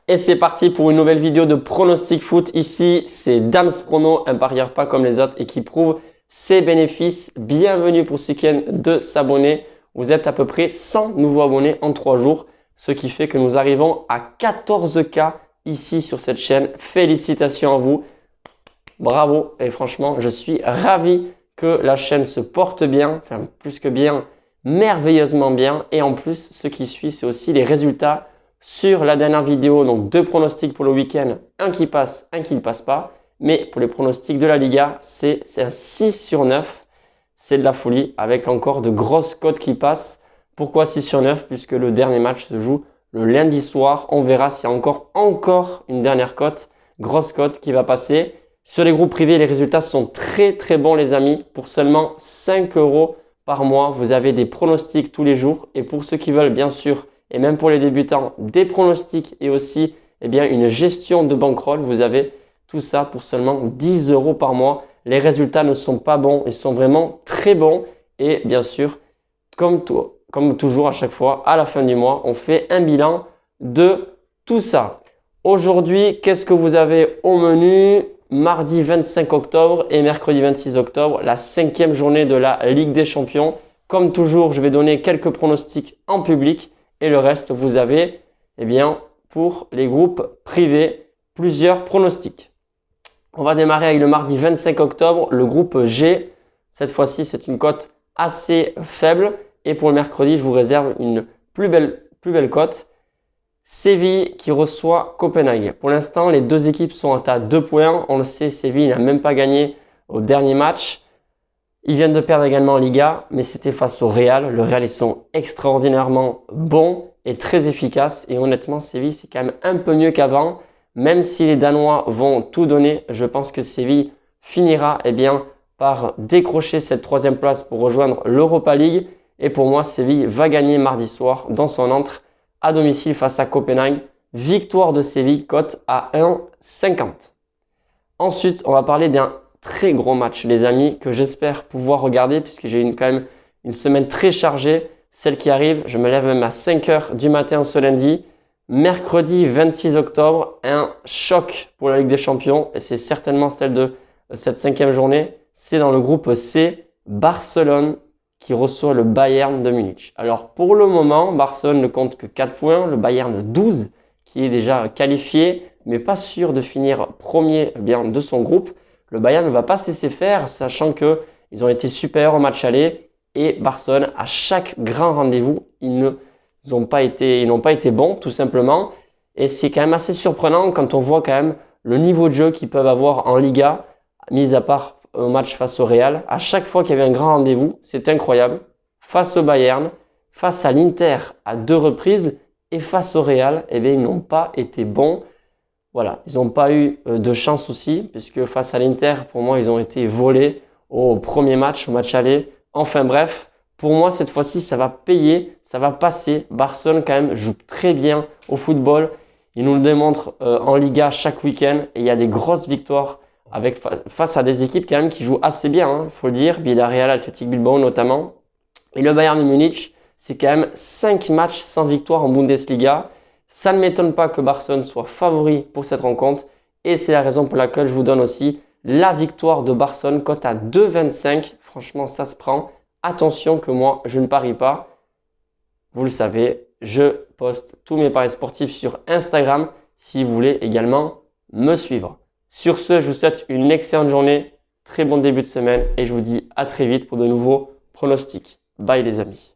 Et c'est parti pour une nouvelle vidéo de pronostic foot. Ici, c'est Dams Prono, un parieur pas comme les autres et qui prouve ses bénéfices. Bienvenue pour ceux qui viennent de s'abonner. Vous êtes à peu près 100 nouveaux abonnés en 3 jours, ce qui fait que nous arrivons à 14K ici sur cette chaîne. Félicitations à vous. Bravo et franchement, je suis ravi que la chaîne se porte bien, enfin plus que bien, merveilleusement bien. Et en plus, ce qui suit, c'est aussi les résultats sur la dernière vidéo. Donc 2 pronostics pour le week-end, un qui passe, un qui ne passe pas. Mais pour les pronostics de la Liga, c'est un 6 sur 9. C'est de la folie avec encore de grosses cotes qui passent. Pourquoi 6 sur 9? Puisque le dernier match se joue le lundi soir. On verra s'il y a encore une dernière cote, grosse cote qui va passer. Sur les groupes privés, les résultats sont très bons les amis. Pour seulement 5 € par mois, vous avez des pronostics tous les jours. Et pour ceux qui veulent bien sûr, et même pour les débutants, des pronostics et aussi une gestion de bankroll, vous avez tout ça pour seulement 10 € par mois. Les résultats ne sont pas bons, ils sont vraiment très bons. Et bien sûr, comme toujours à chaque fois, à la fin du mois, on fait un bilan de tout ça. Aujourd'hui, qu'est-ce que vous avez au menu? Mardi 25 octobre et mercredi 26 octobre, la 5e journée de la Ligue des Champions. Comme toujours, je vais donner quelques pronostics en public et le reste, vous avez pour les groupes privés, plusieurs pronostics. On va démarrer avec le mardi 25 octobre, le groupe G. Cette fois-ci, c'est une cote assez faible. Et pour le mercredi, je vous réserve une plus belle cote. Séville qui reçoit Copenhague. Pour l'instant, les deux équipes sont à 2 points. On le sait, Séville n'a même pas gagné au dernier match. Ils viennent de perdre également en Liga, mais c'était face au Real. Le Real, ils sont extraordinairement bons et très efficaces. Et honnêtement, Séville, c'est quand même un peu mieux qu'avant. Même si les Danois vont tout donner, je pense que Séville finira par décrocher cette 3e place pour rejoindre l'Europa League. Et pour moi, Séville va gagner mardi soir dans son antre à domicile face à Copenhague. Victoire de Séville, cote à 1,50. Ensuite, on va parler d'un très gros match, les amis, que j'espère pouvoir regarder puisque j'ai quand même une semaine très chargée. Celle qui arrive, je me lève même à 5 h du matin ce lundi. Mercredi 26 octobre, un choc pour la Ligue des Champions et c'est certainement celle de cette 5e journée. C'est dans le groupe C, Barcelone qui reçoit le Bayern de Munich. Alors pour le moment, Barcelone ne compte que 4 points, le Bayern 12 qui est déjà qualifié mais pas sûr de finir premier de son groupe. Le Bayern ne va pas se laisser faire sachant qu'ils ont été supérieurs au match aller et Barcelone à chaque grand rendez-vous, ils n'ont pas été bons tout simplement et c'est quand même assez surprenant quand on voit quand même le niveau de jeu qu'ils peuvent avoir en Liga, mis à part au match face au Real. À chaque fois qu'il y avait un grand rendez-vous, c'est incroyable. Face au Bayern, face à l'Inter à 2 reprises et face au Real, ils n'ont pas été bons. Voilà, ils n'ont pas eu de chance aussi puisque face à l'Inter, pour moi, ils ont été volés au premier match, au match aller. Enfin bref, pour moi, cette fois-ci, ça va payer, ça va passer. Barcelone, quand même, joue très bien au football. Ils nous le démontrent en Liga chaque week-end et il y a des grosses victoires face à des équipes quand même qui jouent assez bien, il faut le dire. Villarreal, Athletic Bilbao notamment. Et le Bayern de Munich, c'est quand même 5 matchs sans victoire en Bundesliga. Ça ne m'étonne pas que Barcelone soit favori pour cette rencontre. Et c'est la raison pour laquelle je vous donne aussi la victoire de Barcelone, cote à 2,25. Franchement, ça se prend. Attention que moi, je ne parie pas. Vous le savez, je poste tous mes paris sportifs sur Instagram si vous voulez également me suivre. Sur ce, je vous souhaite une excellente journée, très bon début de semaine et je vous dis à très vite pour de nouveaux pronostics. Bye les amis.